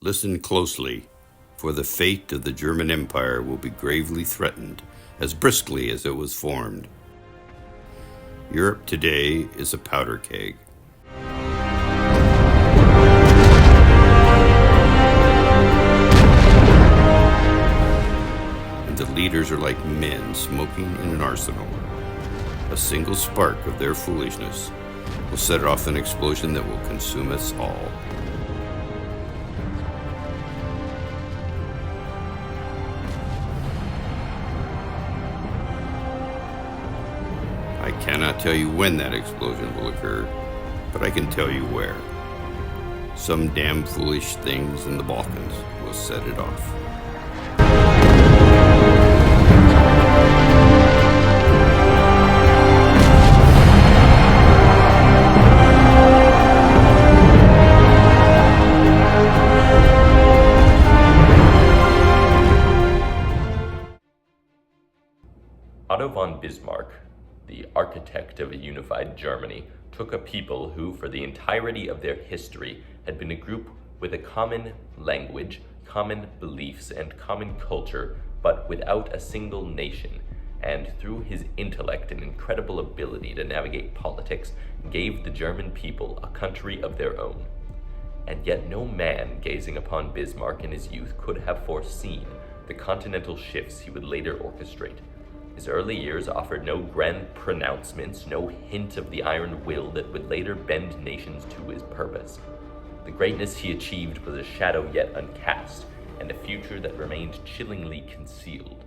Listen closely, for the fate of the German Empire will be gravely threatened, as briskly as it was formed. Europe today is a powder keg. And the leaders are like men smoking in an arsenal. A single spark of their foolishness will set off an explosion that will consume us all. I cannot tell you when that explosion will occur, but I can tell you where. Some damn foolish things in the Balkans will set it off. Otto von Bismarck, the architect of a unified Germany, took a people who, for the entirety of their history, had been a group with a common language, common beliefs, and common culture, but without a single nation, and through his intellect and incredible ability to navigate politics, gave the German people a country of their own. And yet no man gazing upon Bismarck in his youth could have foreseen the continental shifts he would later orchestrate. His early years offered no grand pronouncements, no hint of the iron will that would later bend nations to his purpose. The greatness he achieved was a shadow yet uncast, and a future that remained chillingly concealed.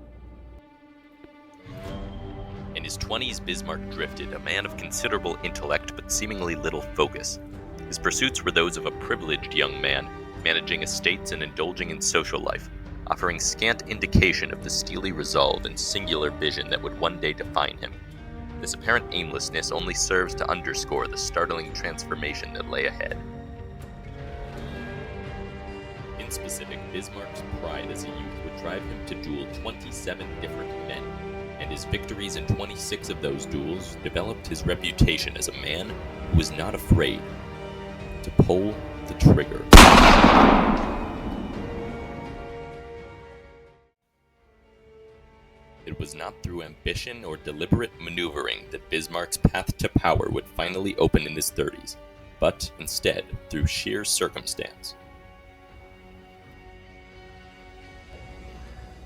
In his 20s, Bismarck drifted, a man of considerable intellect but seemingly little focus. His pursuits were those of a privileged young man, managing estates and indulging in social life, offering scant indication of the steely resolve and singular vision that would one day define him. This apparent aimlessness only serves to underscore the startling transformation that lay ahead. In specific, Bismarck's pride as a youth would drive him to duel 27 different men, and his victories in 26 of those duels developed his reputation as a man who was not afraid to pull the trigger. It was not through ambition or deliberate maneuvering that Bismarck's path to power would finally open in his 30s, but instead through sheer circumstance.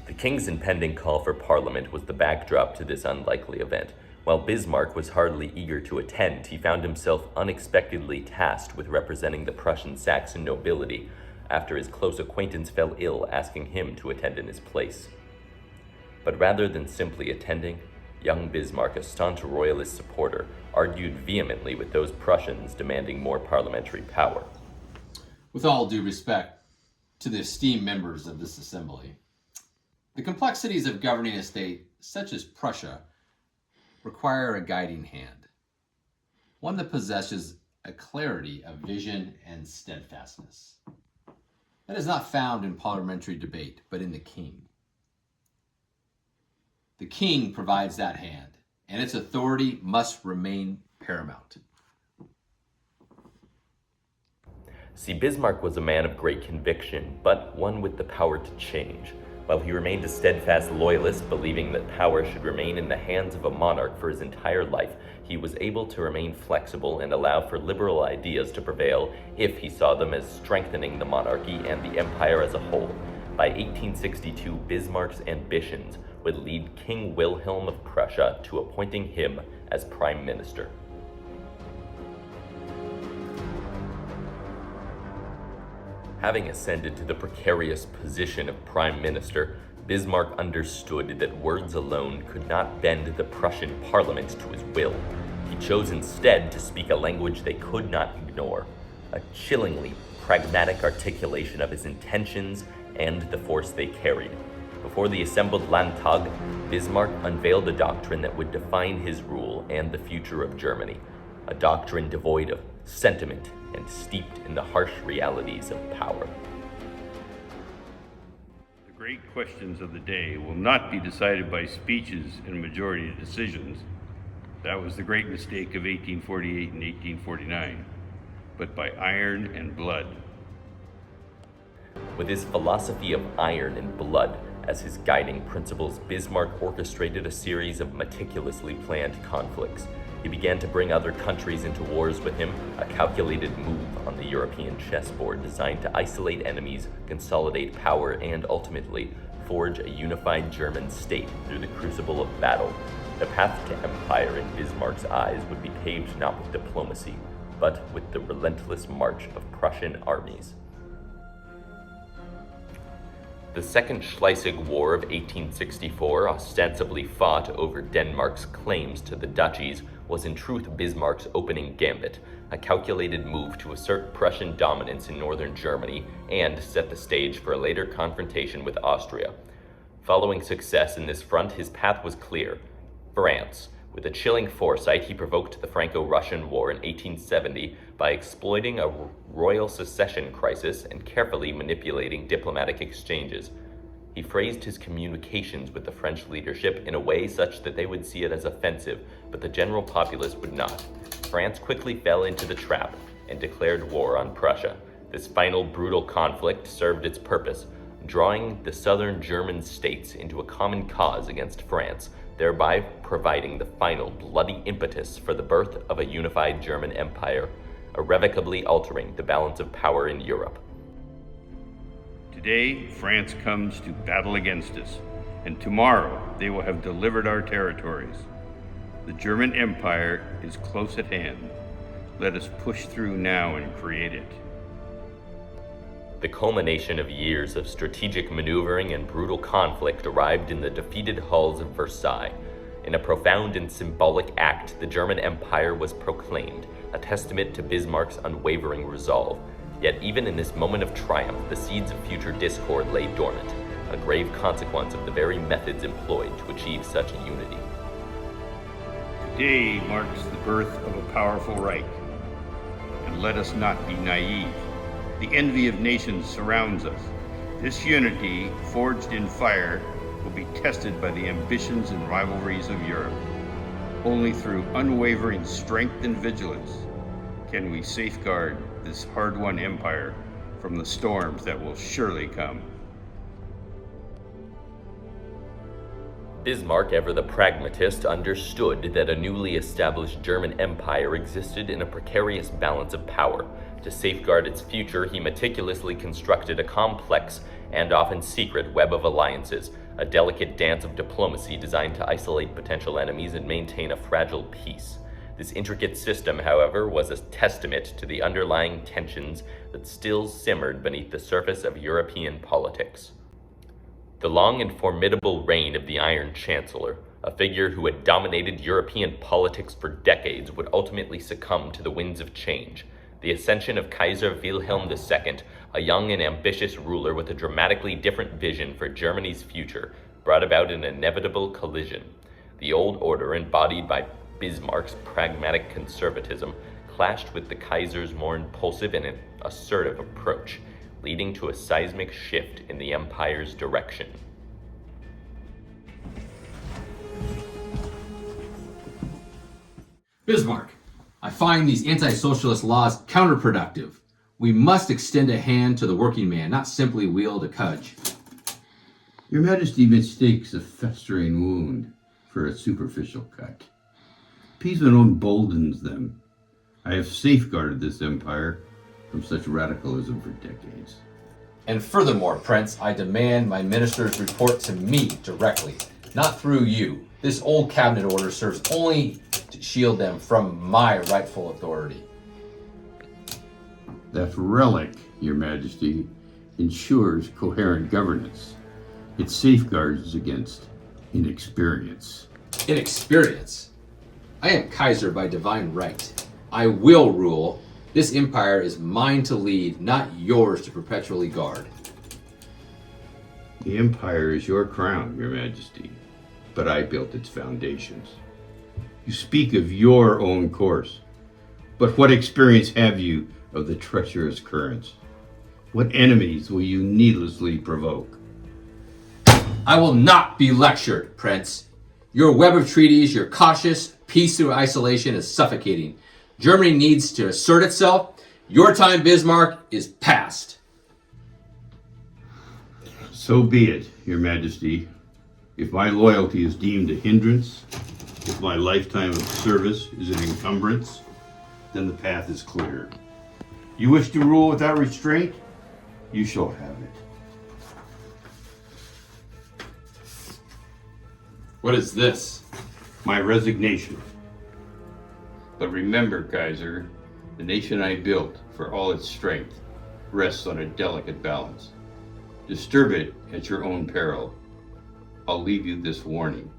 The king's impending call for parliament was the backdrop to this unlikely event. While Bismarck was hardly eager to attend, he found himself unexpectedly tasked with representing the Prussian Saxon nobility after his close acquaintance fell ill, asking him to attend in his place. But rather than simply attending, young Bismarck, a staunch royalist supporter, argued vehemently with those Prussians demanding more parliamentary power. With all due respect to the esteemed members of this assembly, the complexities of governing a state such as Prussia require a guiding hand, one that possesses a clarity of vision and steadfastness. That is not found in parliamentary debate, but in the king. The king provides that hand, and its authority must remain paramount. See, Bismarck was a man of great conviction, but one with the power to change. While he remained a steadfast loyalist, believing that power should remain in the hands of a monarch for his entire life, he was able to remain flexible and allow for liberal ideas to prevail if he saw them as strengthening the monarchy and the empire as a whole. By 1862, Bismarck's ambitions would lead King Wilhelm of Prussia to appointing him as prime minister. Having ascended to the precarious position of prime minister, Bismarck understood that words alone could not bend the Prussian parliament to his will. He chose instead to speak a language they could not ignore, a chillingly pragmatic articulation of his intentions and the force they carried. Before the assembled Landtag, Bismarck unveiled a doctrine that would define his rule and the future of Germany, a doctrine devoid of sentiment and steeped in the harsh realities of power. The great questions of the day will not be decided by speeches and majority decisions. That was the great mistake of 1848 and 1849, but by iron and blood. With his philosophy of iron and blood as his guiding principles, Bismarck orchestrated a series of meticulously planned conflicts. He began to bring other countries into wars with him, a calculated move on the European chessboard designed to isolate enemies, consolidate power, and ultimately forge a unified German state through the crucible of battle. The path to empire in Bismarck's eyes would be paved not with diplomacy, but with the relentless march of Prussian armies. The Second Schleswig War of 1864, ostensibly fought over Denmark's claims to the duchies, was in truth Bismarck's opening gambit, a calculated move to assert Prussian dominance in northern Germany and set the stage for a later confrontation with Austria. Following success in this front, his path was clear. France. With a chilling foresight, he provoked the Franco-Russian War in 1870 by exploiting a royal succession crisis and carefully manipulating diplomatic exchanges. He phrased his communications with the French leadership in a way such that they would see it as offensive, but the general populace would not. France quickly fell into the trap and declared war on Prussia. This final brutal conflict served its purpose, drawing the southern German states into a common cause against France, thereby providing the final bloody impetus for the birth of a unified German empire, irrevocably altering the balance of power in Europe. Today, France comes to battle against us, and tomorrow they will have delivered our territories. The German Empire is close at hand. Let us push through now and create it. The culmination of years of strategic maneuvering and brutal conflict arrived in the defeated halls of Versailles. In a profound and symbolic act, the German Empire was proclaimed, a testament to Bismarck's unwavering resolve. Yet even in this moment of triumph, the seeds of future discord lay dormant, a grave consequence of the very methods employed to achieve such a unity. Today marks the birth of a powerful Reich, and let us not be naive. The envy of nations surrounds us. This unity, forged in fire, will be tested by the ambitions and rivalries of Europe. Only through unwavering strength and vigilance can we safeguard this hard-won empire from the storms that will surely come. Bismarck, ever the pragmatist, understood that a newly established German empire existed in a precarious balance of power. To safeguard its future, he meticulously constructed a complex and often secret web of alliances, a delicate dance of diplomacy designed to isolate potential enemies and maintain a fragile peace. This intricate system, however, was a testament to the underlying tensions that still simmered beneath the surface of European politics. The long and formidable reign of the Iron Chancellor, a figure who had dominated European politics for decades, would ultimately succumb to the winds of change. The ascension of Kaiser Wilhelm II, a young and ambitious ruler with a dramatically different vision for Germany's future, brought about an inevitable collision. The old order, embodied by Bismarck's pragmatic conservatism, clashed with the Kaiser's more impulsive and assertive approach, leading to a seismic shift in the empire's direction. Bismarck, I find these anti-socialist laws counterproductive. We must extend a hand to the working man, not simply wield a cudge. Your Majesty mistakes a festering wound for a superficial cut. Appeasement emboldens them. I have safeguarded this empire from such radicalism for decades. And furthermore, Prince, I demand my ministers report to me directly, not through you. This old cabinet order serves only to shield them from my rightful authority. That relic, Your Majesty, ensures coherent governance. It safeguards against inexperience. Inexperience? I am Kaiser by divine right. I will rule. This empire is mine to lead, not yours to perpetually guard. The empire is your crown, Your Majesty, but I built its foundations. You speak of your own course, but what experience have you of the treacherous currents? What enemies will you needlessly provoke? I will not be lectured, Prince. Your web of treaties, your cautious peace through isolation is suffocating. Germany needs to assert itself. Your time, Bismarck, is past. So be it, Your Majesty. If my loyalty is deemed a hindrance, if my lifetime of service is an encumbrance, then the path is clear. You wish to rule without restraint? You shall have it. What is this? My resignation. But remember, Kaiser, the nation I built, for all its strength, rests on a delicate balance. Disturb it at your own peril. I'll leave you this warning.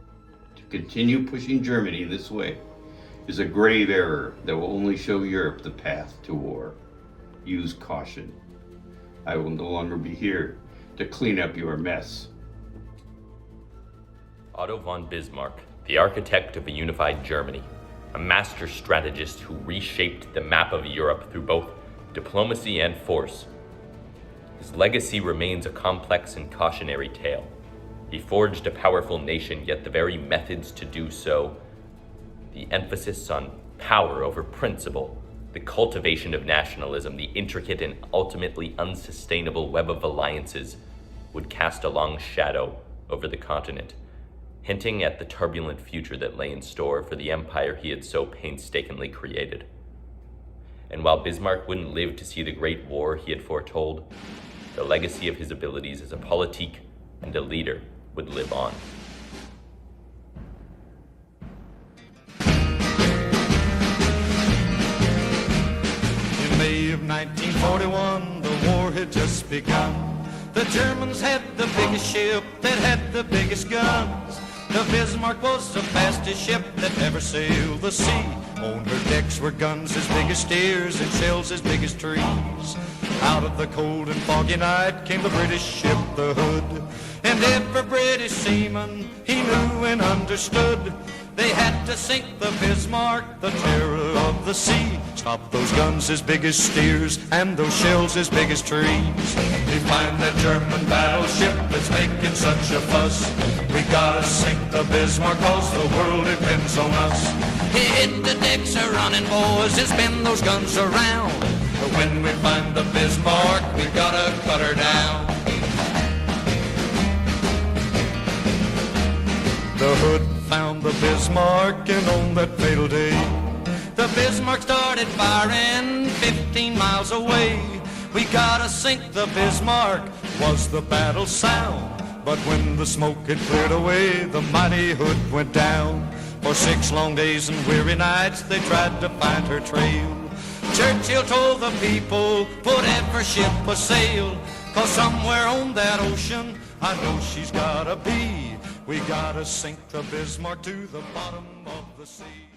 To continue pushing Germany this way is a grave error that will only show Europe the path to war. Use caution. I will no longer be here to clean up your mess. Otto von Bismarck, the architect of a unified Germany, a master strategist who reshaped the map of Europe through both diplomacy and force. His legacy remains a complex and cautionary tale. He forged a powerful nation, yet the very methods to do so, the emphasis on power over principle, the cultivation of nationalism, the intricate and ultimately unsustainable web of alliances, would cast a long shadow over the continent, hinting at the turbulent future that lay in store for the empire he had so painstakingly created. And while Bismarck wouldn't live to see the great war he had foretold, the legacy of his abilities as a politique and a leader would live on. In May of 1941, the war had just begun. The Germans had the biggest ship that had the biggest guns. The Bismarck was the fastest ship that ever sailed the sea. On her decks were guns as big as steers and shells as big as trees. Out of the cold and foggy night came the British ship, the Hood. And every British seaman he knew and understood. They had to sink the Bismarck, the terror of the sea. Stop those guns as big as steers and those shells as big as trees. We find that German battleship that's making such a fuss. We gotta sink the Bismarck cause the world depends on us. Hit the decks are running, boys, and spin those guns around. But when we find the Bismarck, we gotta cut her down. The Hood found the Bismarck, and on that fatal day, the Bismarck started firing 15 miles away. We gotta sink the Bismarck, was the battle sound. But when the smoke had cleared away, the mighty Hood went down. For 6 long days and weary nights, they tried to find her trail. Churchill told the people, put every ship a sail, cause somewhere on that ocean, I know she's gotta be. We gotta sink the Bismarck to the bottom of the sea.